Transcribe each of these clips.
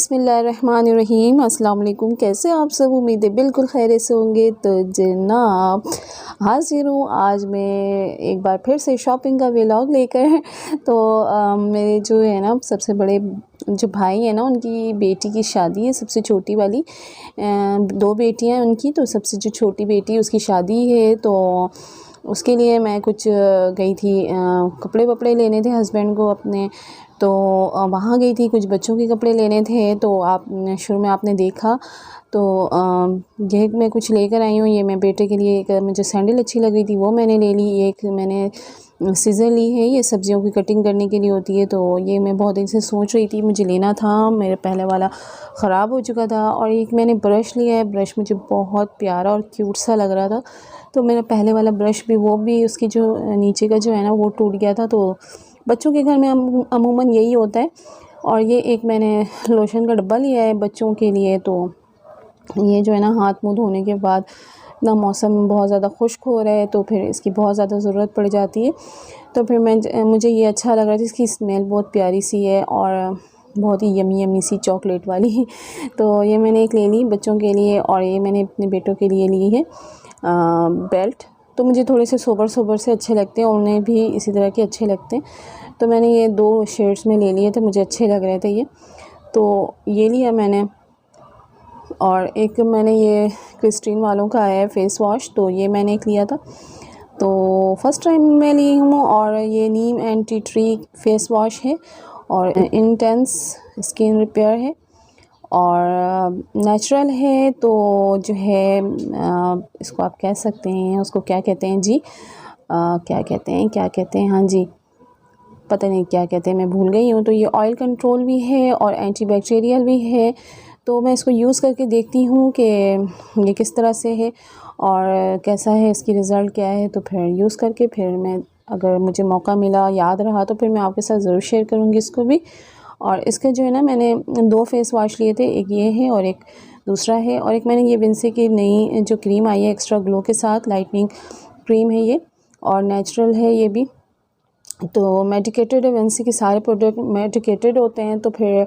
बिस्मिल्लाहिर्रहमानिर्रहीम। अस्सलाम वालेकुम। कैसे आप सब? उम्मीद है बिल्कुल खैरियत से होंगे। तो जनाब हाज़िर हूँ आज मैं एक बार फिर से शॉपिंग का व्लॉग लेकर। तो मेरे जो है ना सबसे बड़े जो भाई है ना उनकी बेटी की शादी है, सबसे छोटी वाली। दो बेटियाँ हैं उनकी, तो सबसे जो छोटी बेटी उसकी शादी है, तो उसके लिए मैं कुछ गई थी, कपड़े वपड़े लेने थे हस्बैंड को अपने। तो वहाँ गई थी, कुछ बच्चों के कपड़े लेने थे। तो आप शुरू में आपने देखा, तो ये मैं कुछ लेकर आई हूँ। ये मैं बेटे के लिए एक मुझे सैंडल अच्छी लग रही थी, वो मैंने ले ली। एक मैंने सीज़र ली है, ये सब्जियों की कटिंग करने के लिए होती है। तो ये मैं बहुत दिन से सोच रही थी, मुझे लेना था। मेरे पहले वाला ख़राब हो चुका था। और एक मैंने ब्रश लिया है, ब्रश मुझे बहुत प्यारा और क्यूट सा लग रहा था। तो मेरा पहले वाला ब्रश भी, वो भी उसकी जो नीचे का जो है ना वो टूट गया था। तो बच्चों के घर में अमूमन यही होता है। और ये एक मैंने लोशन का डब्बा लिया है बच्चों के लिए। तो ये जो है ना हाथ मुँह धोने के बाद ना मौसम बहुत ज़्यादा खुश्क हो रहा है, तो फिर इसकी बहुत ज़्यादा ज़रूरत पड़ जाती है। तो फिर मुझे ये अच्छा लग रहा था, इसकी स्मेल बहुत प्यारी सी है और बहुत ही यमी यमी सी चॉकलेट वाली। तो ये मैंने एक ले ली बच्चों के लिए, और ये मैंने अपने बेटों के लिए ली है बेल्ट। तो मुझे थोड़े से सोबर सोबर से अच्छे लगते हैं, और उन्हें भी इसी तरह के अच्छे लगते हैं। तो मैंने ये 2 शेड्स में ले लिए थे, मुझे अच्छे लग रहे थे ये, तो ये लिया मैंने। और एक मैंने ये क्रिस्टीन वालों का आया है फेस वॉश, तो ये मैंने एक लिया था। तो फर्स्ट टाइम मैं ली हूँ। और ये neem and tea tree face wash है, और इंटेंस स्किन रिपेयर है, और नेचुरल है। तो जो है इसको आप कह सकते हैं, उसको क्या कहते हैं जी, क्या कहते हैं, हाँ जी, पता नहीं क्या कहते हैं, मैं भूल गई हूँ। तो ये ऑयल कंट्रोल भी है और एंटीबैक्टीरियल भी है। तो मैं इसको यूज़ करके देखती हूँ कि ये किस तरह से है और कैसा है, इसकी रिज़ल्ट क्या है। तो फिर यूज़ करके फिर मैं, अगर मुझे मौका मिला, याद रहा, तो फिर मैं आपके साथ ज़रूर शेयर करूँगी इसको भी। और इसका जो है ना मैंने 2 फेस वॉश लिए थे, एक ये है और एक दूसरा है। और एक मैंने ये विंसे की नई जो क्रीम आई है एक्स्ट्रा ग्लो के साथ, लाइटनिंग क्रीम है ये, और नेचुरल है ये भी। तो मेडिकेटेड है, विंसी के सारे प्रोडक्ट मेडिकेटेड होते हैं। तो फिर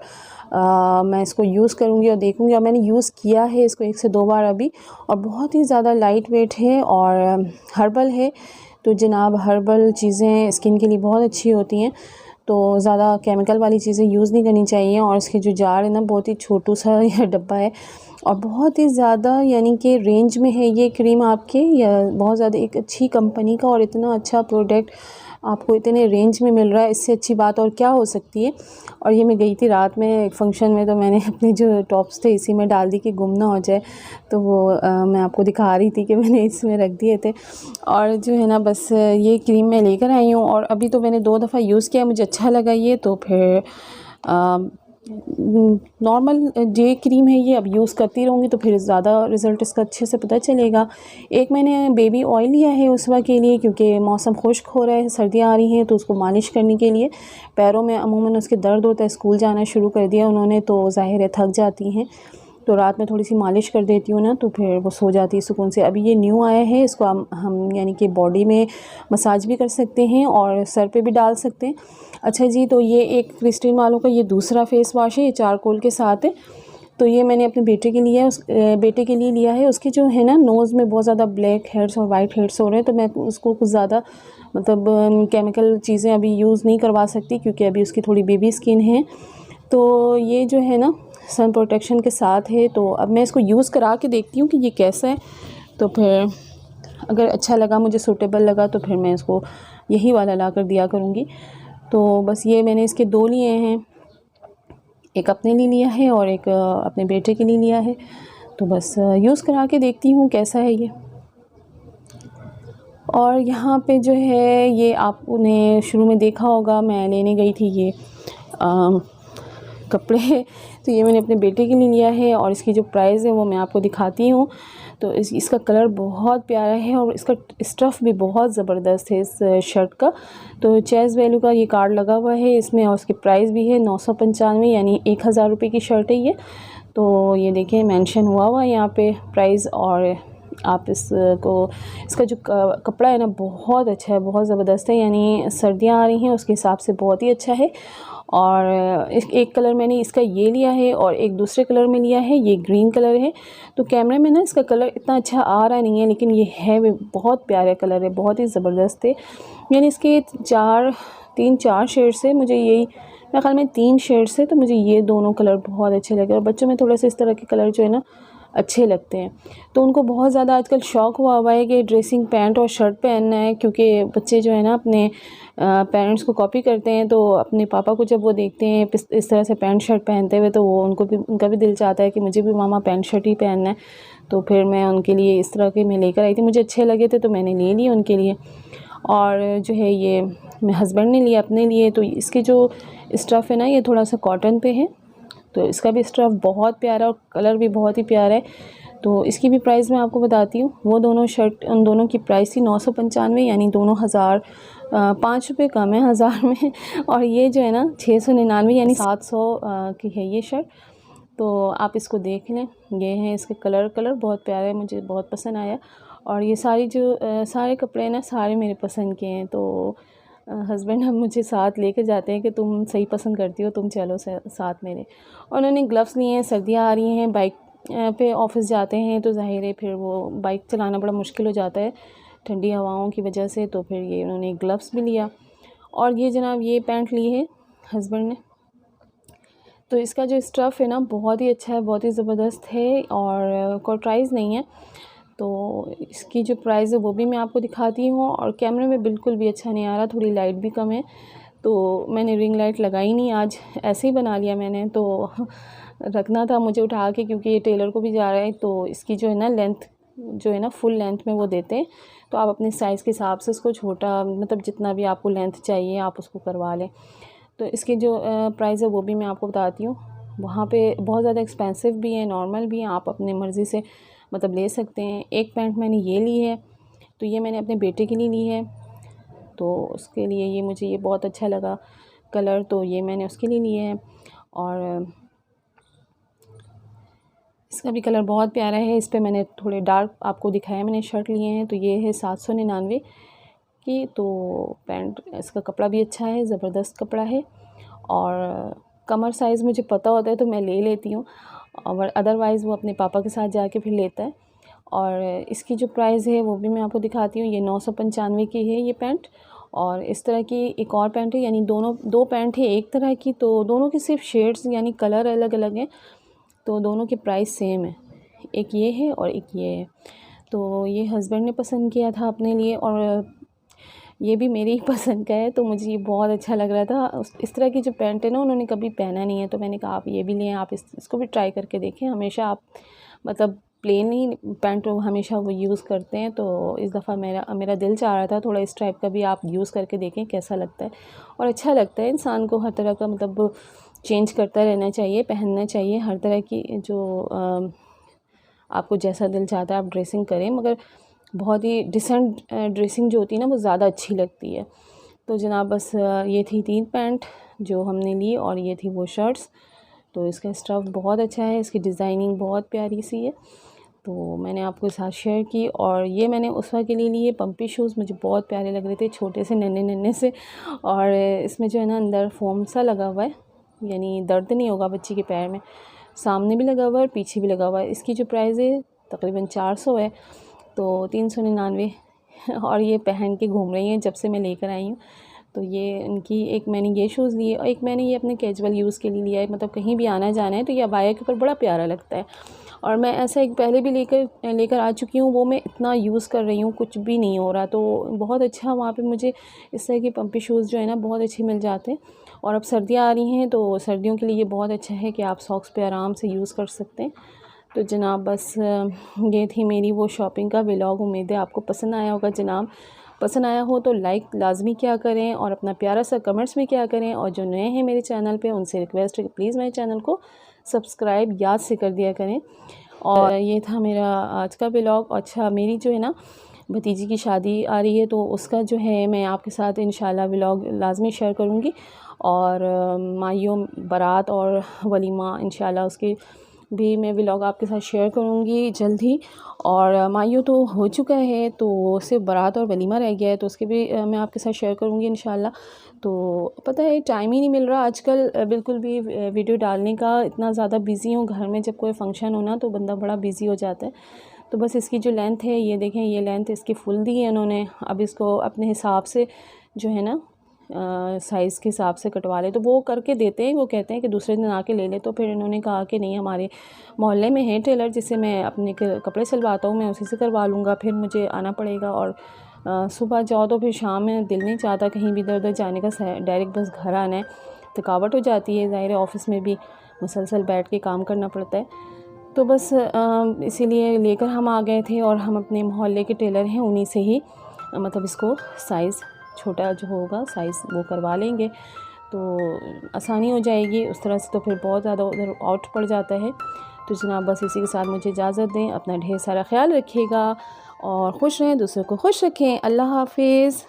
मैं इसको यूज़ करूँगी और देखूँगी। और मैंने यूज़ किया है इसको 1 से 2 बार अभी, और बहुत ही ज़्यादा लाइट वेट है और हर्बल है। तो जनाब हर्बल चीज़ें स्किन के लिए बहुत अच्छी होती हैं, तो ज़्यादा केमिकल वाली चीज़ें यूज़ नहीं करनी चाहिए। और इसके जो जार है ना, बहुत ही छोटू सा यह डब्बा है, और बहुत ही ज़्यादा यानी कि रेंज में है ये क्रीम आपके, या बहुत ज़्यादा एक अच्छी कंपनी का, और इतना अच्छा प्रोडक्ट आपको इतने रेंज में मिल रहा है, इससे अच्छी बात और क्या हो सकती है। और ये मैं गई थी रात में एक फ़ंक्शन में, तो मैंने अपने जो टॉप्स थे इसी में डाल दी कि गुम ना हो जाए। तो वो मैं आपको दिखा रही थी कि मैंने इसमें रख दिए थे। और जो है ना बस ये क्रीम मैं लेकर आई हूँ, और अभी तो मैंने 2 दफ़ा यूज़ किया, मुझे अच्छा लगा ये। तो फिर नॉर्मल जे क्रीम है ये, अब यूज़ करती रहूँगी तो फिर ज़्यादा रिज़ल्ट इसका अच्छे से पता चलेगा। एक मैंने बेबी ऑयल लिया है उसवा के लिए, क्योंकि मौसम खुश्क हो रहा है, सर्दियाँ आ रही हैं, तो उसको मालिश करने के लिए। पैरों में अमूमन उसके दर्द होता है, स्कूल जाना शुरू कर दिया उन्होंने, तो ज़ाहिर है थक जाती हैं। तो रात में थोड़ी सी मालिश कर देती हूँ ना, तो फिर वो सो जाती है सुकून से। अभी ये न्यू आया है, इसको हम यानी कि बॉडी में मसाज भी कर सकते हैं और सर पे भी डाल सकते हैं। अच्छा जी, तो ये एक क्रिस्टीन वालों का ये दूसरा फेस वॉश है, ये चारकोल के साथ है। तो ये मैंने अपने बेटे के लिए बेटे के लिए लिया है। उसके जो है ना नोज़ में बहुत ज़्यादा ब्लैक हेड्स और वाइट हेड्स हो रहे हैं, तो मैं उसको कुछ ज़्यादा मतलब केमिकल चीज़ें अभी यूज़ नहीं करवा सकती, क्योंकि अभी उसकी थोड़ी बेबी स्किन है। तो ये जो है ना सन प्रोटेक्शन के साथ है। तो अब मैं इसको यूज़ करा के देखती हूँ कि ये कैसा है। तो फिर अगर अच्छा लगा, मुझे सूटेबल लगा, तो फिर मैं इसको यही वाला ला कर दिया करूँगी। तो बस ये मैंने इसके 2 लिए हैं, एक अपने लिए लिया है और एक अपने बेटे के लिए लिया है। तो बस यूज़ करा के देखती हूँ कैसा है ये। और यहाँ पे जो है ये आपने शुरू में देखा होगा, मैं लेने गई थी ये कपड़े। तो ये मैंने अपने बेटे के लिए लिया है, और इसकी जो प्राइस है वो मैं आपको दिखाती हूँ। तो इसका कलर बहुत प्यारा है, और इसका स्टफ़ भी बहुत ज़बरदस्त है इस शर्ट का। तो चेज़ वैल्यू का ये कार्ड लगा हुआ है इसमें, और उसकी प्राइस भी है 995, यानी 1000 रुपये की शर्ट है ये। तो ये देखिए मेंशन हुआ है यहाँ पे प्राइस। और आप इसका जो कपड़ा है ना बहुत अच्छा है, बहुत ज़बरदस्त है, यानी सर्दियाँ आ रही हैं उसके हिसाब से बहुत ही अच्छा है। और एक कलर मैंने इसका ये लिया है और एक दूसरे कलर में लिया है, ये ग्रीन कलर है। तो कैमरे में ना इसका कलर इतना अच्छा आ रहा नहीं है, लेकिन ये है बहुत प्यारे कलर है, बहुत ही ज़बरदस्त है। यानी इसके 3-4 शेड्स है, मुझे यही मेरे ख्याल में 3 शेड्स है, तो मुझे ये दोनों कलर बहुत अच्छे लगे। और बच्चों में थोड़े से इस तरह के कलर जो है ना अच्छे लगते हैं, तो उनको बहुत ज़्यादा आजकल शौक़ हुआ है कि ड्रेसिंग पैंट और शर्ट पहनना है, क्योंकि बच्चे जो है ना अपने पेरेंट्स को कॉपी करते हैं। तो अपने पापा को जब वो देखते हैं इस तरह से पैंट शर्ट पहनते हुए, तो वो उनका भी दिल चाहता है कि मुझे भी मामा पैंट शर्ट ही पहनना है। तो फिर मैं उनके लिए इस तरह के मैं लेकर आई थी, मुझे अच्छे लगे थे तो मैंने ले लिए उनके लिए। और जो है ये मेरे हस्बैंड ने लिया अपने लिए। तो इसके जो स्टफ़ है ना ये थोड़ा सा कॉटन पे है, तो इसका भी स्टफ़ बहुत प्यारा और कलर भी बहुत ही प्यारा है। तो इसकी भी प्राइस मैं आपको बताती हूँ। वो दोनों शर्ट, उन दोनों की प्राइस थी 995, यानी दोनों 5 रुपये कम है 1000 में। और ये जो है ना 699 यानी 700 की है ये शर्ट। तो आप इसको देख लें, ये हैं इसके कलर बहुत प्यारे हैं, मुझे बहुत पसंद आया। और ये सारे कपड़े ना सारे मेरे पसंद के हैं। तो हस्बैंड हम मुझे साथ लेकर जाते हैं कि तुम सही पसंद करती हो, तुम चलो साथ मेरे। और उन्होंने ग्लव्स लिए हैं, सर्दियाँ आ रही हैं, बाइक पे ऑफिस जाते हैं तो ज़ाहिर है फिर वो बाइक चलाना बड़ा मुश्किल हो जाता है ठंडी हवाओं की वजह से। तो फिर ये उन्होंने ग्लव्स भी लिया। और ये जनाब ये पैंट ली है हस्बैंड ने। तो इसका जो स्टफ़ है ना बहुत ही अच्छा है, बहुत ही ज़बरदस्त है और कॉटराइज़ नहीं है। तो इसकी जो प्राइस है वो भी मैं आपको दिखाती हूँ। और कैमरे में बिल्कुल भी अच्छा नहीं आ रहा, थोड़ी लाइट भी कम है, तो मैंने रिंग लाइट लगाई नहीं आज, ऐसे ही बना लिया मैंने। तो रखना था मुझे उठा के, क्योंकि ये टेलर को भी जा रहा है। तो इसकी जो है ना लेंथ जो है ना फुल लेंथ में वो देते हैं, तो आप अपने साइज़ के हिसाब से इसको छोटा मतलब जितना भी आपको लेंथ चाहिए आप उसको करवा लें। तो इसके जो प्राइस है वो भी मैं आपको बताती हूँ। वहाँ पे बहुत ज़्यादा एक्सपेंसिव भी है, नॉर्मल भी है, आप अपने मर्ज़ी से मतलब ले सकते हैं। एक पैंट मैंने ये ली है, तो ये मैंने अपने बेटे के लिए ली है, तो उसके लिए ये मुझे ये बहुत अच्छा लगा कलर, तो ये मैंने उसके लिए लिए है। और इसका भी कलर बहुत प्यारा है। इस पे मैंने थोड़े डार्क आपको दिखाया, मैंने शर्ट लिए हैं। तो ये है 799 की। तो पैंट इसका कपड़ा भी अच्छा है, ज़बरदस्त कपड़ा है। और कमर साइज़ मुझे पता होता है तो मैं ले लेती हूँ, और अदरवाइज़ वो अपने पापा के साथ जाके फिर लेता है। और इसकी जो प्राइस है वो भी मैं आपको दिखाती हूँ। ये 995 की है ये पैंट। और इस तरह की एक और पैंट है, यानी दो पैंट है एक तरह की, तो दोनों की सिर्फ शेड्स यानी कलर अलग अलग हैं, तो दोनों की प्राइस सेम है। एक ये है और एक ये है। तो ये हस्बैंड ने पसंद किया था अपने लिए, और ये भी मेरी ही पसंद का है, तो मुझे ये बहुत अच्छा लग रहा था। इस तरह की जो पैंट है ना उन्होंने कभी पहना नहीं है, तो मैंने कहा आप ये भी लें, आप इसको भी ट्राई करके देखें। हमेशा आप मतलब प्लेन ही पैंट हमेशा वो यूज़ करते हैं, तो इस दफ़ा मेरा दिल चाह रहा था थोड़ा इस टाइप का भी आप यूज़ करके देखें कैसा लगता है। और अच्छा लगता है, इंसान को हर तरह का मतलब चेंज करता रहना चाहिए, पहनना चाहिए हर तरह की जो आपको जैसा दिल चाहता है आप ड्रेसिंग करें, मगर बहुत ही डिसेंट ड्रेसिंग जो होती है ना वो ज़्यादा अच्छी लगती है। तो जनाब बस ये थी 3 पैंट जो हमने ली, और ये थी वो शर्ट्स। तो इसका स्टफ़ बहुत अच्छा है, इसकी डिज़ाइनिंग बहुत प्यारी सी है, तो मैंने आपके साथ शेयर की। और ये मैंने उसवा के लिए लिए पम्पी शूज़, मुझे बहुत प्यारे लग रहे थे, छोटे से नन्हे से। और इसमें जो है ना अंदर फ़ोम सा लगा हुआ है, यानी दर्द नहीं होगा बच्ची के पैर में, सामने भी लगा हुआ है और पीछे भी लगा हुआ है। इसकी जो प्राइस है तकरीबन 400 है, तो 399। और ये पहन के घूम रही हैं जब से मैं लेकर आई हूँ। तो ये इनकी एक मैंने ये शूज़ लिए, और एक मैंने ये अपने कैजुअल यूज़ के लिए लिया है, मतलब कहीं भी आना जाना है तो ये अबाया के ऊपर बड़ा प्यारा लगता है। और मैं ऐसा एक पहले भी लेकर आ चुकी हूँ, वो मैं इतना यूज़ कर रही हूँ, कुछ भी नहीं हो रहा। तो बहुत अच्छा वहाँ पे मुझे इस तरह के पम्पी शूज़ जो है ना बहुत अच्छे मिल जाते हैं। और अब सर्दियाँ आ रही हैं, तो सर्दियों के लिए ये बहुत अच्छा है कि आप सॉक्स पे आराम से यूज़ कर सकते हैं। तो जनाब बस ये थी मेरी वो शॉपिंग का व्लॉग। उम्मीद है आपको पसंद आया होगा जनाब। पसंद आया हो तो लाइक लाजमी क्या करें, और अपना प्यारा सा कमेंट्स में क्या करें। और जो नए हैं मेरे चैनल पे उनसे रिक्वेस्ट है कि प्लीज़ मेरे चैनल को सब्सक्राइब याद से कर दिया करें। और ये था मेरा आज का व्लॉग। अच्छा, मेरी जो है ना भतीजी की शादी आ रही है, तो उसका जो है मैं आपके साथ इंशाल्लाह व्लॉग लाजमी शेयर करूँगी। और माइयों बारात और वलीमा इंशाल्लाह उसके भी मैं व्लॉग आपके साथ शेयर करूँगी जल्द ही। और मायू तो हो चुका है, तो सिर्फ बारात और वलीमा रह गया है, तो उसके भी मैं आपके साथ शेयर करूँगी इंशाल्लाह। तो पता है टाइम ही नहीं मिल रहा आजकल बिल्कुल भी वीडियो डालने का, इतना ज़्यादा बिज़ी हूँ घर में। जब कोई फ़ंक्शन हो ना तो बंदा बड़ा बिज़ी हो जाता है। तो बस इसकी जो लेंथ है ये देखें, ये लेंथ इसकी फुल दी है इन्होंने। अब इसको अपने हिसाब से जो है ना साइज़ के हिसाब से कटवा ले, तो वो करके देते हैं। वो कहते हैं कि दूसरे दिन आके ले ले। तो फिर इन्होंने कहा कि नहीं, हमारे मोहल्ले में है टेलर जिससे मैं अपने कपड़े सिलवाता हूँ, मैं उसी से करवा लूँगा। फिर मुझे आना पड़ेगा और सुबह जाओ तो फिर शाम में दिल नहीं चाहता कहीं भी इधर उधर जाने का, डायरेक्ट बस घर आना है। थकावट हो जाती है, ज़ाहिर है ऑफ़िस में भी मुसलसल बैठ के काम करना पड़ता है। तो बस इसीलिए लेकर हम आ गए थे, और हम अपने मोहल्ले के टेलर हैं, उन्हीं से ही मतलब इसको साइज़ छोटा जो होगा साइज़ वो करवा लेंगे, तो आसानी हो जाएगी उस तरह से। तो फिर बहुत ज़्यादा उधर आउट पड़ जाता है। तो जनाब बस इसी के साथ मुझे इजाज़त दें। अपना ढेर सारा ख्याल रखिएगा और खुश रहें, दूसरों को खुश रखें। अल्लाह हाफ़िज़।